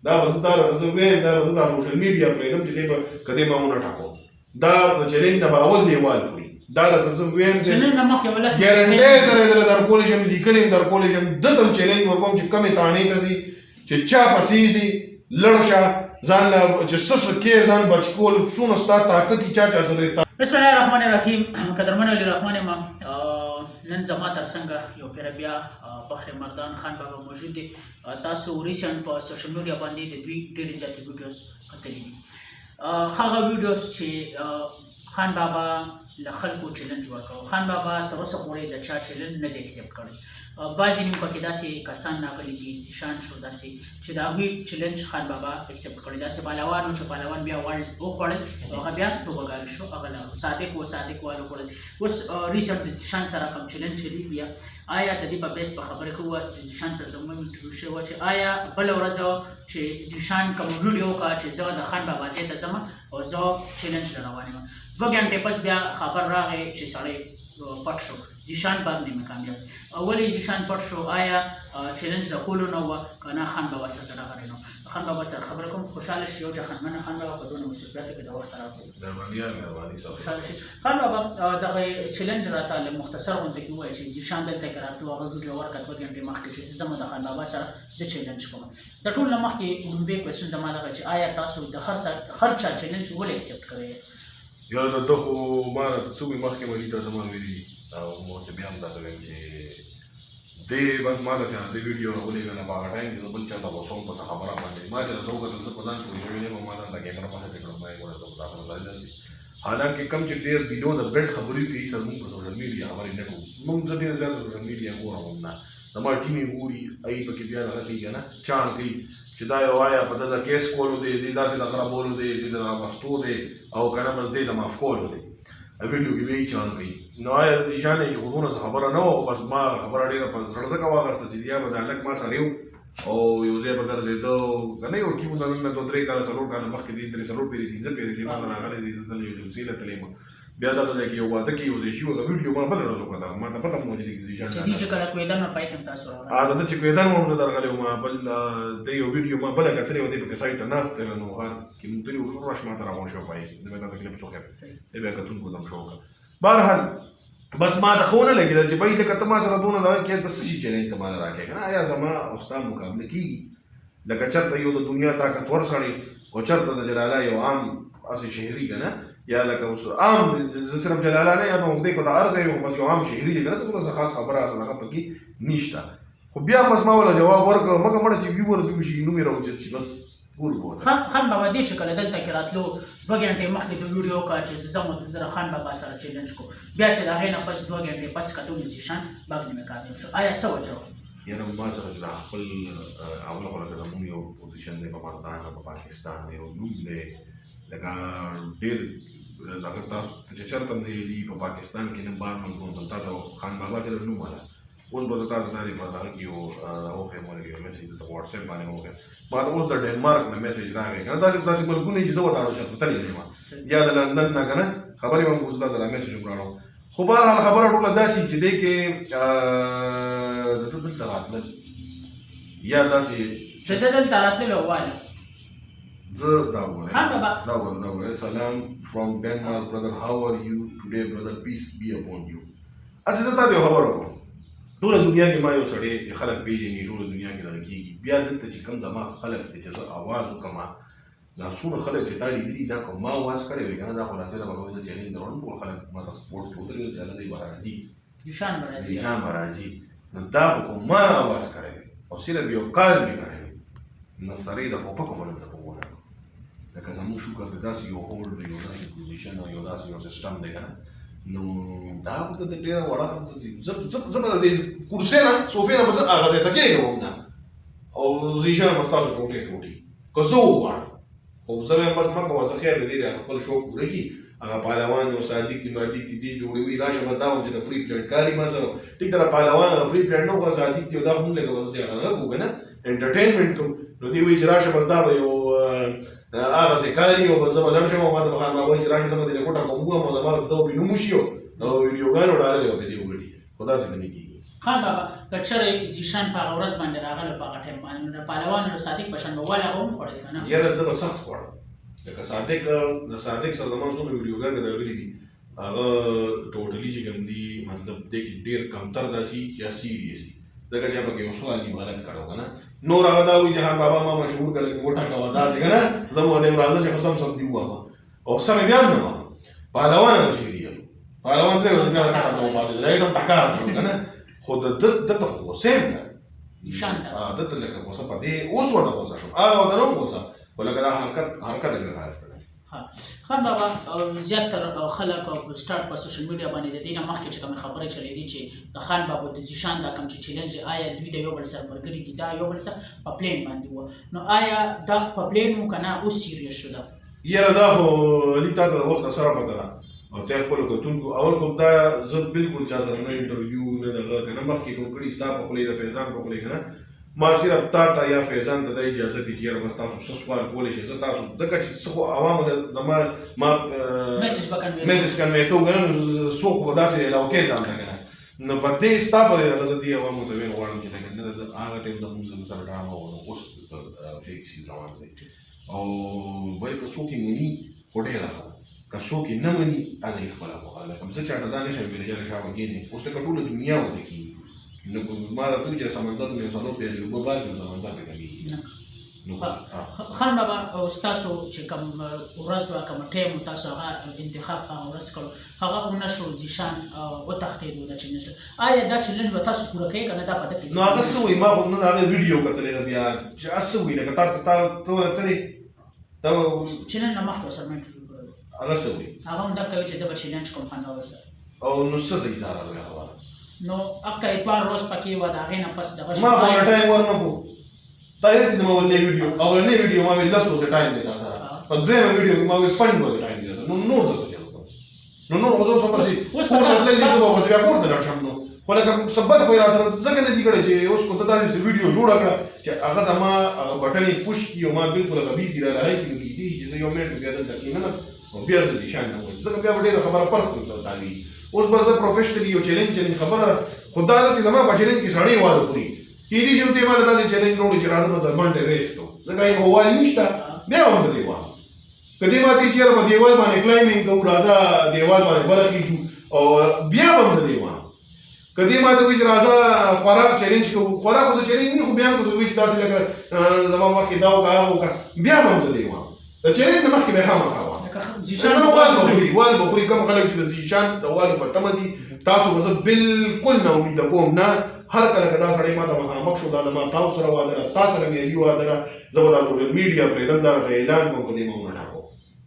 دا به زه زه ویم دا به زه دا سوشل میډیا پرېږدم چې دی به که دی به ونټاکو دا د چلنج نه به اول دیوال کړي دا درته زه ویم ګارنټۍ سره یې درله درکولی شم لیکلي م درکولی شم ده ته چلنج ورکوم چې کمې تاڼې ته ځي چې چا پسې ځي لړ شه ځان له چې څه څه کې ځان بچ کول څونه ستا طاقت چا چا سره بسم الله الرحمن الرحیم قدرمن علی رحمان ما نن زما تر څنګه یو پیر بیا فخر مردان خان بابا موجود دی تاسو ریسنټ په سوشل میډیا باندې د دوی ډېرې زیاتې ویډیوز کتلي دي هغه ویډیوز چې خان بابا له خلکو چیلنج ورکړو خان بابا تر اوسه پورې د چا چیلنج نه دی ایکسپټ کړی بعضې نیم پکې داسې کسان راغلي دي ذیشان شو داسې چې د هغوی چیلنج خان بابا ایکسپټ کړی داسې پهلوان و چې پهلوان بیا وخوړل او هغه بیا توبهګار شو هغه لاړو صادق والو خوړل اوس ریسنټ د ذیشان سره کوم چیلنج شریک بیا آیا د دې په بیس په خبره کې ووه د ذیشان سره زموږ انټرویو شوې وه چې آیا بله ورځ چې ذیشان کوم ویډیو وکړه چې زه د خان بابا ځای ته ځم او زه چیلنج له روان یم 2 غنټې پس بیا خبر راغی چې سړی پټ شو ذیشان باندې مې کامیاب ولې ذیشان پټ شو آیا چیلنج د کولو نه وه که نه خان بابا سره ډغرې نه خان بابا سره خبره کوم خوشحاله شي یو جهانمنه خان بابا په دونه مصیبتو کې د وخت راکړو خوشحاله شي خان بابا دغه چیلنج راته مختصر غونډه کې ووایه چې ذیشان دلته کې راغلو هغه ویډیو ورکړه 2 غنټې مخکې چې زه د خان بابا سره زه چیلنج کوم د ټول نه مخکې لومبی کوېسچن زما دغه چې آیا تاسو د هر چا چیلنج ولې ایکسپټ کړی یو د خو ما راته څه وي مخکې ملي ته زما ویلي او ما اوس بیا هم درته وایم چې دی بس ما ته چې د ویډیو راولېږله په هغه ټایم کې زه بل چا ته غوسوم په څه خبره باندې ما چې راته وکتل زه په ځان پوه شوی نه یم ما دلته کیمره مخې ته کړم ما یې ګوره زه په تاسو نه ځای داسې حالانکې کم چې ډېر بلو د بیلټ خبرې کوي سر مونږ په سوشل میډیا خبرې نه کوو مونږ زه ډېر زیاته سوشل میډیا ګورم هم نه زما ټیم یې ګوري ای پکې بیا دغه کوي که نه چاڼ کوي چې دا یو آیا په ده د کیس کولو دی دی داسې د خرابولو دی دی د راوستو دی او که نه بس دی د معاف کولو دی ویډیو کې بیا یې چاڼ کوي نو آیا د ذیشان یې خو دونه څه خبره نه وه خو بس ما خبره ډېره په زړه ځکه واخیسته چې یا به د هلک ما سره یو او یو ځای به ګرځېده که نه یو ټیم د نن نه 2-3 کاله 4 کاله مخکې دی 3 پیرې 5 پیرې دی ما راغلی دی دلته یو جلسې له تللی یم بیا دغه ځای کې یو واده کې یو ځای شي هغه ویډیو ما بله ورځ وکتل ما ته پته هم وه چې ذیشان چې کله کویدان نه پای ته تاسو راغلی د چې کویدان هم زه درغلی وم بل د یو ویډیو ما بله کتلې وه دی پکې سایټ ته ناست دی نو خان کې مونږ تللي وو ټول راش ما ته راغونډ شو پای کې د مې دا تکلیف څه خیر دی بیا کتونکو ته هم ښه وکړه بهرحال بس ما ته ښه ونه لګېدل چې بهی لکه ته ما سره دونه دغه کې ته څه شي چلنج ته ما نه راکړې که نه آیا زما او ستا مقابله کېږي لکه چېرته یو د دنیا طاقتور سړی او چېرته د جلاله یو عام هسې شهري که نه یا لکه اوس عام زه صرف جلاله نه یا به همدې کو ته هر ځای بس یو عام شهري دی که نه څه څه خاص خبره هسې دغه پکې نشته خو بیا بس ما وله جواب ورکړ مګر مړه چې ویورز وشي نوم یې راوچت شي بس خان بابا دې چې کله دلته کې راتلو 2 غنټې مخکې د ویډیو وکړه چې زه مو د خان بابا سره چیلنج کوم بیا چې د هغې نه پس 2 غنټې پس کتو د ذیشان باغ مې کامیاب شو آیا څه وجه وه یاره ما سره چې دا خپل اوله خو لکه زمونږ یو پوزیشن دی په مردان په پاکستان یو نوم دی لکه ډېر دغه تاسو چې چېرته هم دی په پاکستان کې نه بار ملکونو تا ته خان بابا چې نوم والا اوس به زه تا ته دا په دغه کې یو وښیم ولګې یو میسج درته په واټساپ باندې وښیم ما ته اوس د ډنمارک نه میسج راغی که نه داسې ملکونه چې زه وداړو چېرته تللی نه یم یا د لندن نه که نه خبرې به هم اوس دا د میسج هم راړو خو بهرحال خبره ټوله داسې چې دی کې د ته دلته راتلل یا داسې چې زه دلته راتللی ووایم زه دا وګوره سلام from Denmark brother how are you today brother peace be upon you اچھا زه تا ته یو خبره وکړم ټوله دنیا کې ما یو سړی خلک پېژني ټوله دنیا کې دغه کېږي بیا دلته چې کوم زما خلک دی چې زه اواز وکړم دا څومره خلک چې تا لیدلي دا که ما اواز کړی وي که نه دا خو لازمه به کوي زه چیلنج دروم ټول خلک ما ته سپورټ کې ودرېږي چې هلته به راځي ذیشان به راځي نو دا خو که ما اواز کړی وي او صرف یو کال مې کړی وي نو سړی د ټوپکو به دلته په ونه لکه زموږ شکر دی داسې یو هولډ دی یو داسې پوزیشن او یو داسې یو سیسټم دی که نه نو دا ورته د ډېره وړه زه به د دې کرسۍ نه صوفې نه به زه هغه ځای ته کېږم نه او ذیشان به ستاسو ټوټې ټوټې که زه وغواړم خو زه به بس مه کوه زه خیر د دې خپل شوق پوره کړي هغه پهلوان یو صادق دي مادق دي دې جوړوي راشه به دا وم چې د پري پلان کاري ما سره ټیک ده پهلوان هغه پري پلان نه وکړه صادق دي او دا هم لږه بس هغه کوو که نه انټرټینمنټ کوم نو دې وایي چې راشه بس دا به یو هغسې کاري او بس زه به لړ شم او ما ته به خان بابا وایي چې راشه زه به دې کوټه کوم او زما به ته به نوم وشي نو ویډیوګانو ډاللې او به دې وګټي خو داسې به نه کېږي خان بابا که چېرې زیشان په هغه ورځ باندې راغله په هغه ټایم باندې نو پهلوان د صادق په شان به ول هغه هم خوړل که نه یاره دغه سخت خوړه لکه صادق سره زما څومره ویډیوګانې راغلي دي هغه ټوټلي چې کوم دي مطلب دی کې ډېر کمتر داسي چې سیریس دي ځکه چې پکې یو سوال دي غلط کړو که نه نور هغه دا وایي چې خان بابا ما مشهور کړل وټاکه داسې که نه زه به ورته راځه چې قسم سم دي ووایه او سمې بیا هم نه وایه پهلوان هغه شعر یم پهلوان درې ورځې بیا د کټه نه وباسېد هغې سم ټکار کړو که نه خو دته خو غوسه یم که دته لکه غوسه په دې اوس ورته غوسه شوم هغه ورته نه وم غوسه خو لکه دا حرکت یې غلط کړی خان بابا زیاتره خلک سټارټ په سوشل میډیا باندې د دې نه مخکې چې کومې خبرې چلېدې چې د خان بابا د زیشان دا کوم چې چیلنج دی آیا دوی د یو بل سره ملګري دي دا یو بل سره په پلین باندې وه نو آیا دا په پلین و که نه اوس سیریس شو ده یاره دا خو علي تا ته د وخته سره پته ده او ته خپلو کتونکو اول خو دا زه بالکل چا سره نه انټرویو نه دغه که نه مخکې کوم کړي ستا په خولې د فیضان په خولې که نه ما صرف تا ته یا فیضان ته دا اجازه دي چې یاره بس تاسو څه سوال کولی شئ زه تاسو ځکه چې څه خو عوامو زما ما میسج کنوی کوو که نه نو څوک خو داسې علاوکې ځان ته که نه نو په دې ستا پورې هغه زه دې عوامو ته ویل غواړم چې لکه نه هغه ټایم زموږ سره ډرامه وه اوس فیک سیز روان دی او بل که څوک یې مني خو ډېره ښه ده که څوک یې نه مني هغه یې خپله خوښه لکه زه چاته دا نه شم ویلی یاره شابه کښېنې اوس لکه ټوله دنیا ورته کېږي نو ما درته وایي چې سمندر مې څلور پیالې اوبه بار کړم سمندر ته کمیږي خان بابا ستاسو چې کوم ورځ وه کوم ټایم تاسو هغه انتخاب هغه ورځ کړو هغه ونه شو زیشان وتښتېدو دا چلنج آیا دا چلنج به تاسو پوره کوئ که نه دا په ده کې نو هغه څه وایي ما خو نن هغه ویډیو کتلی ده بیا چې هغه څه وایي لکه ته ورتلې ته چلنج نه مخکې ورسره مې انټرویو کړی هغه څه وایي هغه هم دا کوي چې زه به چلنج کوم خان بابا سره او نو څه دی اظهار هغه حواله نو اکه اتوار روز پکې وه د هغې نه پس دغه ما خو ټایم ورنه کړو تا یې زما ولې ویډیو ما ویل 10 ورځې ټایم دی تا سره په دویمه ویډیو کې ما ویل 5 ورځې ټایم دی نو نور څه چلو نو نور غوځو څه پسې اوس په تاسو دې ته به بیا کوړ ته راځم نو خو لکه سبت خو را سره ځکه نه دي کړی چې اوس کو ته داسې ویډیو جوړ کړه چې هغه زما بټنې پوش کی او ما بالکل غبي کی را لای کی نو کیدی چې یو منټ بیا دلته کې نه او بیا زه دې شان نه وځم ځکه بیا ډېره خبره پرسنل ته تاوی اوس به زه پروفیشنلی یو چیلنج خبره خدا دې زما په چیلنج کې سړی واده پوری کیدی چې ته مال داسې چیلنج جوړ چې راځم د منډه ریس کو ځکه یې هوای نشته بیا هم دې واه کدی ما دې چیرې په دیوال باندې کلایمینګ کو راځه دیوال باندې برخې جو او بیا هم دې واه کدی ما ته وی راځه خوراک چیلنج کو خوراک اوس چیلنج نه خو بیا کو زوی چې داسې لکه زما مخکې دا وکړه بیا هم دې واه دا چیلنج مخکې به خامخا زیشان وال بخوري کوم خلک چې د زیشان د والو په تمه دي تاسو به زه بالکل نه امیده کوم نه هر کله که دا سړی ما ته مخامخ شو دا د ما تاسو سره واده ده تا سره مې علي واده ده زه به دا سوشل میډیا پرېږدم دا راته اعلان کوم که دې ما ونه ټاکو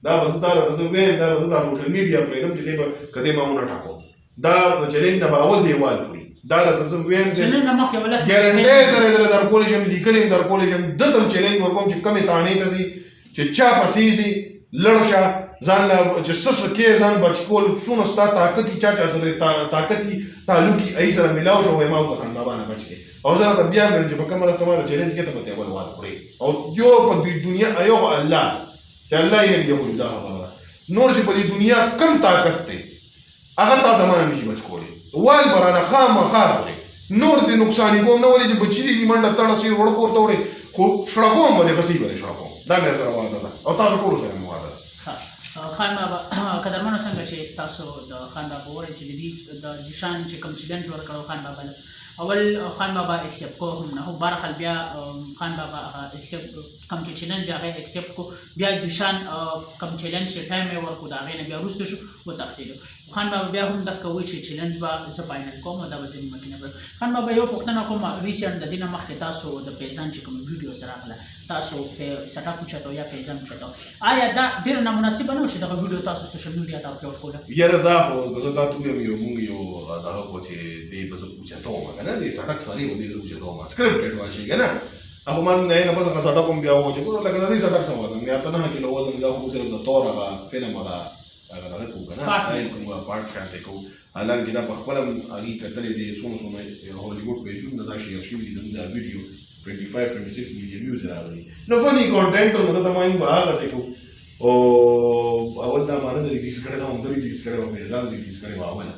دا به زه دا راته زه ویم دا به زه دا سوشل میډیا پرېږدم چې دې به که دې ما ونه ټاکو دا د چلنج نه به اول دې وال خوري دا راته زه ویم ګارنټۍ سره یې درته درکولی شم لیکلي م درکولی شم دته هم چلنج ورکوم چې کمې تانې ته ځي چې چا پسې ځي لړ شه ځان له چې څه کې ځان بچ کول څونه ستا طاقت چا سره طاقت تعلق ای سره ملاو شو وای ما د خان بابا نه بچ کې او زه راته بیا مې چې په کومه راته ما د چیلنج کې ته په اول وال خوري او یو په دنیا ایو الله چې الله یې یو الله خبره نور چې په دې دنیا کم طاقت دی هغه تا زمانه نشي بچ کولی وال برانه خامخا نور دې نقصان کوم نه ولې چې بچی دې منډه تړه سي وړ پورته وړي خو شړقوم به خسي به شړقوم دا مې سره واده ده او تاسو ټول سره مو واده خان بابا قدرمنو څنګه چې تاسو د خان بابا وایي چې د زیشان چې کوم چیلنج ورکړو خان بابا اول خان بابا ایکسپټ کو هم نه بهرحال بیا خان بابا ایکسپټ کوم چې چیلنج هغه ایکسپټ کو بیا زیشان کوم چیلنج چې ټایم یې ورکو دا غینه بیا وروسته شو وتښتېدو خان بابا بیا هم د کوي چې چیلنج به زه فاینل کوم دا به ځینې مخکې نه خان بابا یو پوښتنه کوم ریسنټ د دې نه مخکې تاسو د پیزان چې کوم ویډیو سره راغله تاسو په سټاپ اوچتو یا پیزان اوچتو آیا دا ډېر نامناسبه نه و چې دغه ویډیو تاسو سوشل میډیا ته اپلوډ کړو یاره دا خو زه تا ته ویم مونږ یو دغه خو چې دې به زه اوچتوم که نه دې سټک سړی و دې زه اوچتوم سکرپټډ واشي که نه هغه ما نه نه پس هغه سټک هم بیا وچتو لکه د دې سټک څه وکړم یا ته 9 کیلو وزن دا خو صرف د تور هغه فلم هغه دغه کوو که نه سټایل کوو پارټ شانتې کوو حالانکه دا په خپله هم هغې کتلې دي څومره هالیوډ پیجونه دا شیر شوي دي زموږ دا ویډیو 25-26 میلیون ویوز راغلي نو فني کانټینټ او نو ته ما یې به هغسې کوو او اول دا ما نه ریلیز کړی دا هم زه ریلیز کړی وم فیضان ریلیز کړی وه اوله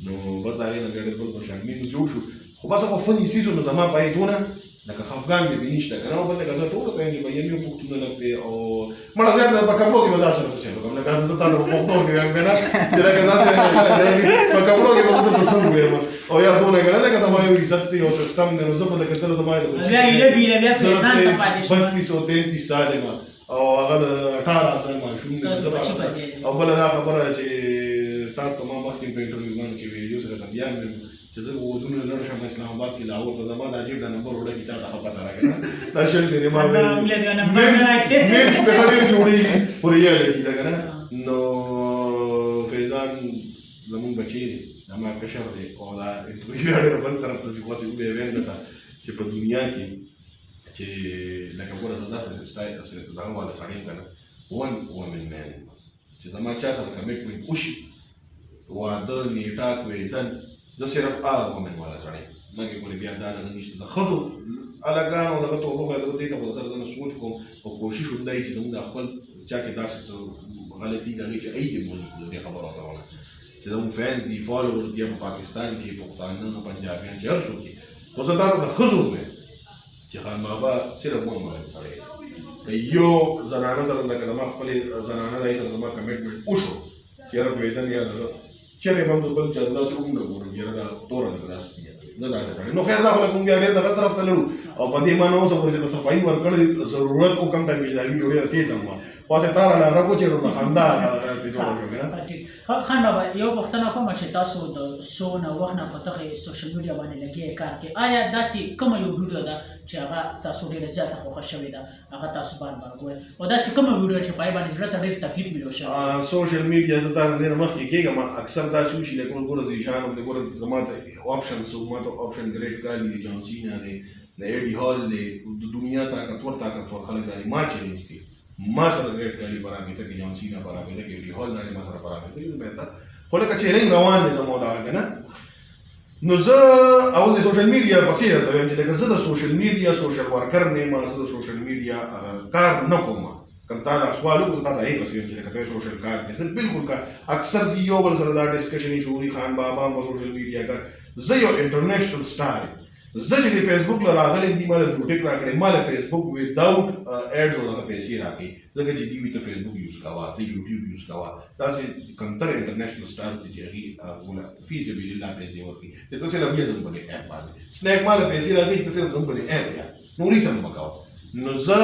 نو بس د هغې نه بیا ډېر بل شرمین جوړ شو خو بس هغه فني څیزونه زما پای دونه لکه خفګان مې بې نشته که نه او بل لکه زه ټولو ته یم به یم پوښتنه نه کوې او مړه زیات په کپړو کې به ځان سره څه چل وکړم لکه زه تا ته په پښتو کې وایم که نه چې لکه داسې خلک دی په کپړو کې به زه درته څه ووایم او یا دونه که نه لکه زما یو عزت دی یو سیسټم دی نو زه به لکه تل زما زه 32 او 33 سال یم او هغه د 18 سال ماشوم دی او بله دا خبره چې تا ته ما مخکې په انټرویوګانو کې ویلي سره ته بیا مې چې زه به ودونه لړ شم اسلام آباد کې لاهور ته زما د عجیب د نمبر وړه کې تا ته ښه پته راکړه دا شل دی ما میمس پې ښه ډېر جوړېږي په ریالټي ده که نه نو فیضان زمونږ بچی دی زما کشر دی او دا انټرویو بیا ډېره بل طرف ته چې خواسې وبیا ویم درته چې په دنیا کې چې لکه ګوره زه داسې دغه والا سړی یم که نه ون ومن مین بس چې زما چا سره کمیټمنټ وشي واده نیټه کوېدن زه صرف هغه ومن والا سړی مګې پورې بیا دا دغه نشته د ښځو هلکانو دغه توبه خو دې ته به سره زه نه سوچ کوم او کوشش همدا وي چې زموږ د خپل چا کې داسې څه غلطي هغې چې ای دې مونږ د دې خبرو ته ونه چې زموږ فینس دي فالوورز دي په پاکستان کې پښتانه پنجابیان چې هر څوک دي خو زه دا د ښځو وایم چې خان بابا صرف ومن والا سړی که یو زنانه سره لکه زما خپلې زنانه دای سره زما کمیټمنټ وشو چې یاره دوېدن یا دغه چېرې به هم زه بل چا داسې هم نه ګورم چې یاره دا توره ده که دا سپینه ده زه داسې سړی نو خیر دا خو لکه موږ بیا ډېر دغه طرف ته لړو او په دې معنی اوسه پورې چې د صفایي ورکړې ضرورت او کم ټایم کې دا ویډیو ډېره تېز هم وه خو هسې تا راله راکوچېږو نو خندا ته جوړه کړو که نه خان بابا یو پوښتنه کوم چې تاسو د څو نه وخت نه په دغه سوشل میډیا باندې لګیا کار کوي آیا داسې کومه یو ویډیو ده چې هغه تاسو ډېره زیاته خوښه شوې ده هغه تاسو بار بار ګورئ او داسې کومه ویډیو چې په هغې باندې زړه ته ډېر تکلیف ملو شوی سوشل میډیا زه تا نه دې نه مخکې کېږم اکثر داسې وشي لکه اوس ګوره زه ایشان یم ګوره زما ته آپشنز ما ته آپشن ګریټ کالي دی جان سینا دی د ایډي هال دی د دنیا طاقتور خلک دا ما چیلنج کوي ما سره ګریټ کالي په رابطه کې جان سینا په رابطه کې ایډي هال نه ما سره په رابطه کې بهتر خو لکه چیلنج روان دی زما دغه که نه نو زه اول د سوشل میډیا پسې درته وایم چې لکه زه د سوشل میډیا سوشل ورکر نه یم زه د سوشل میډیا کار نه کوم که تا دا سوال وکړو زه تا ته هغې پسې وایم چې لکه ته سوشل کار کوې زه بالکل کا اکثر دي یو بل سره دا ډسکشنې شعوري خان بابا هم په سوشل میډیا کار زه یو انټرنیشنل سټار یم زه چې د فیسبوک له راغلی دي ما له بلوټیک راکړی ما له فیسبوک وداوټ ایډز او دغه پیسې راکړي ځکه چې دوی ته فیسبوک یوز کوه ته یوټیوب یوز کوه داسې کمتر انټرنیشنل سټارز دي چې هغې فی سبیل الله پیسې ورکړي چې ته صرف بیا زموږ په دې ایپ باندې سنیک ما له پیسې راکړي چې ته صرف زموږ په دې ایپ یا نورې سم مه کوه نو زه